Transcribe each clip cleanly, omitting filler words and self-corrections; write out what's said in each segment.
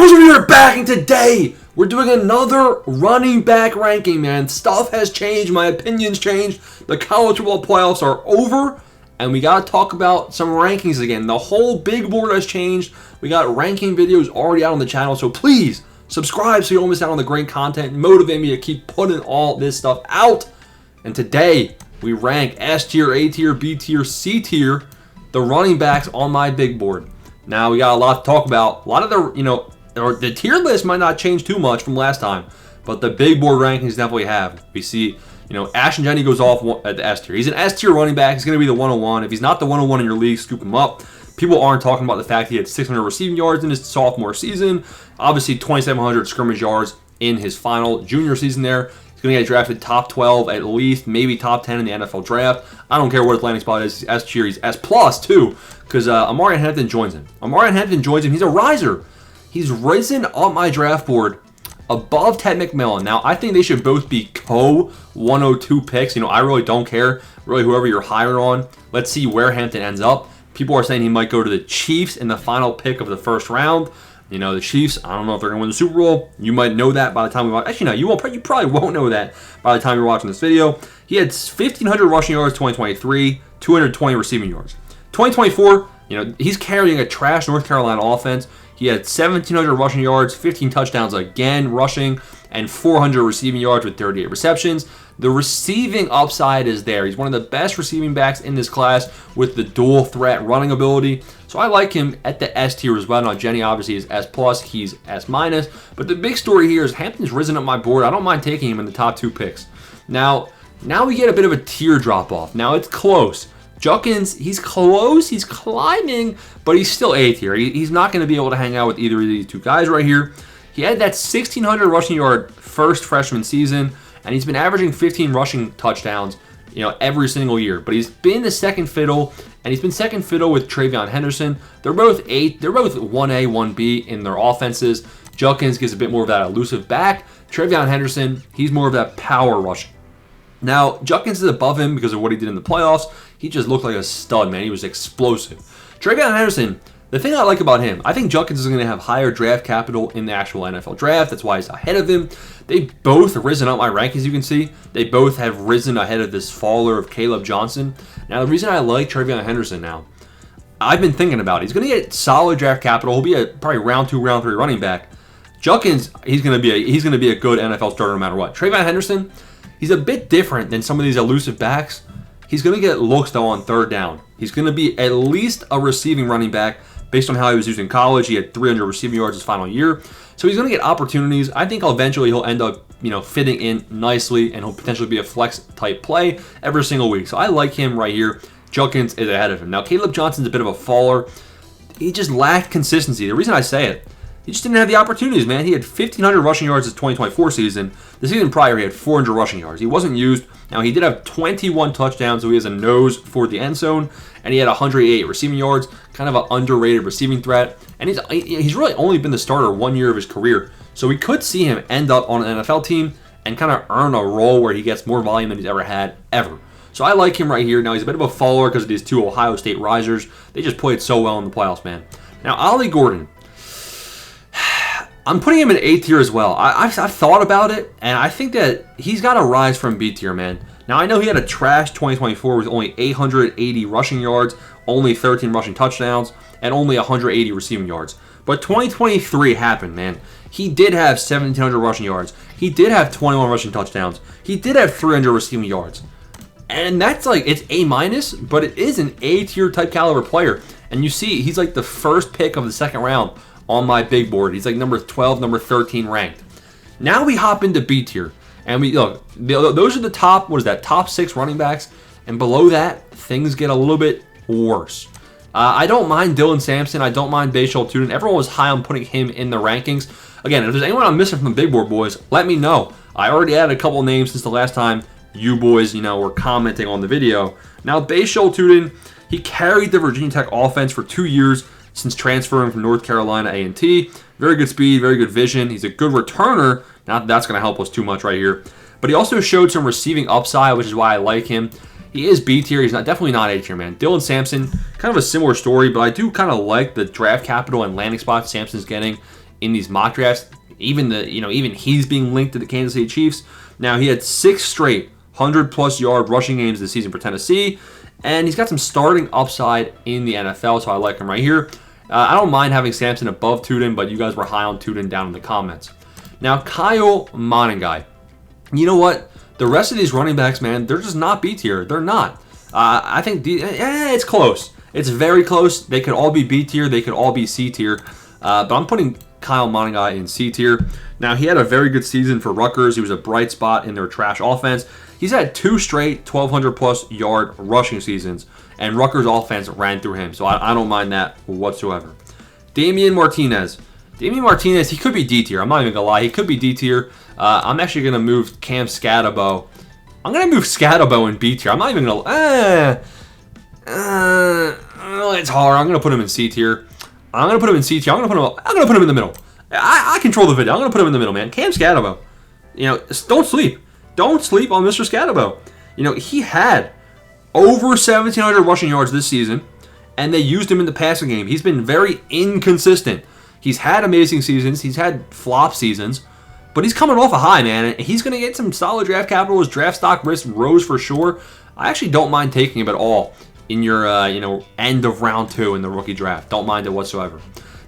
We're back, and today we're doing another running back ranking, man. Stuff has changed. My opinion's changed. The college football playoffs are over, and we got to talk about some rankings again. The whole big board has changed. We got ranking videos already out on the channel, so please subscribe so you don't miss out on the great content. Motivate me to keep putting all this stuff out. And today we rank S tier, A tier, B tier, C tier, the running backs on my big board. Now we got a lot to talk about. A lot of the tier list might not change too much from last time, but the big board rankings definitely have. We see, Ashton Jennings goes off at the S tier. He's an S tier running back. He's going to be the 101. If he's not the 101 in your league, scoop him up. People aren't talking about the fact he had 600 receiving yards in his sophomore season. Obviously, 2,700 scrimmage yards in his final junior season there. He's going to get drafted top 12 at least, maybe top 10 in the NFL draft. I don't care what his landing spot is. He's S tier. He's S plus too, because Amarian Hampton joins him. He's a riser. He's risen up my draft board above Ted McMillan. Now, I think they should both be co-102 picks. I really don't care. Really, whoever you're higher on. Let's see where Hampton ends up. People are saying he might go to the Chiefs in the final pick of the first round. The Chiefs, I don't know if they're going to win the Super Bowl. You might know that by the time we watch. Actually, no, you won't. You probably won't know that by the time you're watching this video. He had 1,500 rushing yards 2023, 220 receiving yards. 2024, he's carrying a trash North Carolina offense. He had 1,700 rushing yards, 15 touchdowns again rushing, and 400 receiving yards with 38 receptions. The receiving upside is there. He's one of the best receiving backs in this class with the dual threat running ability. So I like him at the S tier as well. Now, Jenny obviously is S plus, he's S minus. But the big story here is Hampton's risen up my board. I don't mind taking him in the top 2 picks. Now we get a bit of a tier drop off. Now it's close. Judkins, he's close, he's climbing, but he's still A tier. He's not going to be able to hang out with either of these two guys right here. He had that 1,600 rushing yard first freshman season, and he's been averaging 15 rushing touchdowns, every single year. But he's been the second fiddle, and he's been second fiddle with Travion Henderson. They're both 1A, 1B in their offenses. Judkins gives a bit more of that elusive back. Travion Henderson, he's more of that power rushing. Now, Judkins is above him because of what he did in the playoffs. He just looked like a stud, man. He was explosive. Travion Henderson, the thing I like about him, I think Judkins is going to have higher draft capital in the actual NFL draft. That's why he's ahead of him. They both risen up my rankings, you can see. They both have risen ahead of this faller of Caleb Johnson. Now, the reason I like Travion Henderson now, I've been thinking about it. He's going to get solid draft capital. He'll be probably round 2, round 3 running back. Judkins, he's going to be a good NFL starter no matter what. Travion Henderson, he's a bit different than some of these elusive backs. He's going to get looks, though, on third down. He's going to be at least a receiving running back based on how he was used in college. He had 300 receiving yards his final year. So he's going to get opportunities. I think eventually he'll end up, fitting in nicely, and he'll potentially be a flex-type play every single week. So I like him right here. Judkins is ahead of him. Now, Caleb Johnson's a bit of a faller. He just lacked consistency. The reason I say it, he just didn't have the opportunities, man. He had 1,500 rushing yards his 2024 season. The season prior, he had 400 rushing yards. He wasn't used. Now, he did have 21 touchdowns, so he has a nose for the end zone, and he had 108 receiving yards, kind of an underrated receiving threat. And he's really only been the starter 1 year of his career, so we could see him end up on an NFL team and kind of earn a role where he gets more volume than he's ever had, ever. So I like him right here. Now, he's a bit of a faller because of these 2 Ohio State risers. They just played so well in the playoffs, man. Now, Ollie Gordon, I'm putting him in A tier as well. I've thought about it, and I think that he's got to rise from B tier, man. Now, I know he had a trash 2024 with only 880 rushing yards, only 13 rushing touchdowns, and only 180 receiving yards. But 2023 happened, man. He did have 1,700 rushing yards. He did have 21 rushing touchdowns. He did have 300 receiving yards. And that's it's A minus, but it is an A tier type caliber player. And you see, he's like the first pick of the second round on my big board. He's like number 12, number 13 ranked. Now we hop into B tier. And we look, those are the top 6 running backs. And below that, things get a little bit worse. I don't mind Dylan Sampson. I don't mind Bashal Tuden. Everyone was high on putting him in the rankings. Again, if there's anyone I'm missing from the big board, boys, let me know. I already added a couple names since the last time you boys, were commenting on the video. Now, Bashal Tuden, he carried the Virginia Tech offense for 2 years since transferring from North Carolina A&T. Very good speed, very good vision. He's a good returner. Not that that's going to help us too much right here. But he also showed some receiving upside, which is why I like him. He is B tier. He's definitely not A tier, man. Dylan Sampson, kind of a similar story, but I do kind of like the draft capital and landing spots Sampson's getting in these mock drafts. Even he's being linked to the Kansas City Chiefs. Now, he had 6 straight 100-plus yard rushing games this season for Tennessee, and he's got some starting upside in the NFL, so I like him right here. I don't mind having Sampson above Tuden, but you guys were high on Tuden down in the comments. Now, Kyle Monangai. You know what? The rest of these running backs, man, they're just not B tier. They're not. I think it's close. It's very close. They could all be B tier. They could all be C tier. But I'm putting Kyle Monangai in C tier. Now, he had a very good season for Rutgers. He was a bright spot in their trash offense. He's had 2 straight 1,200-plus yard rushing seasons, and Rutgers' offense ran through him. So I don't mind that whatsoever. Damian Martinez. He could be D tier. I'm not even going to lie. He could be D tier. I'm actually going to move Cam Scatabo. I'm going to move Scatabo in B tier. I'm not even going to... it's hard. I'm going to put him in C tier. I'm going to put him in C tier. I'm going to put him in the middle. I control the video. I'm going to put him in the middle, man. Cam Scatabo. Don't sleep. Don't sleep on Mr. Scatabo. He had over 1,700 rushing yards this season, and they used him in the passing game. He's been very inconsistent. He's had amazing seasons. He's had flop seasons, but he's coming off a high, man. And he's going to get some solid draft capital. His draft stock risk rose for sure. I actually don't mind taking him at all in your, end of round 2 in the rookie draft. Don't mind it whatsoever.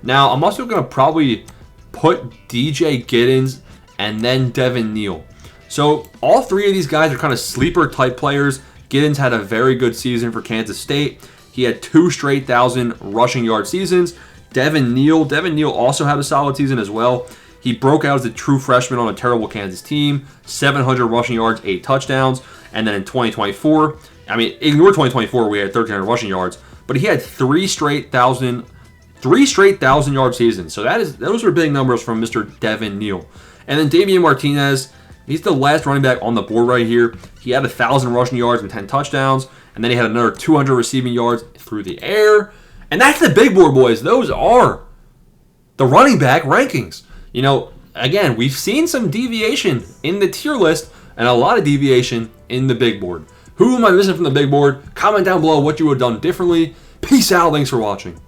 Now, I'm also going to probably put DJ Giddens and then Devin Neal. So all 3 of these guys are kind of sleeper type players. Giddens had a very good season for Kansas State. He had 2 straight 1,000 rushing yard seasons. Devin Neal also had a solid season as well. He broke out as a true freshman on a terrible Kansas team. 700 rushing yards, 8 touchdowns. And then in 2024, ignore 2024, we had 1,300 rushing yards, but he had 3 straight 1,000-yard seasons. So those are big numbers from Mr. Devin Neal. And then Damian Martinez, he's the last running back on the board right here. He had 1,000 rushing yards and 10 touchdowns, and then he had another 200 receiving yards through the air. And that's the big board, boys. Those are the running back rankings. Again, we've seen some deviation in the tier list and a lot of deviation in the big board. Who am I missing from the big board? Comment down below what you would have done differently. Peace out. Thanks for watching.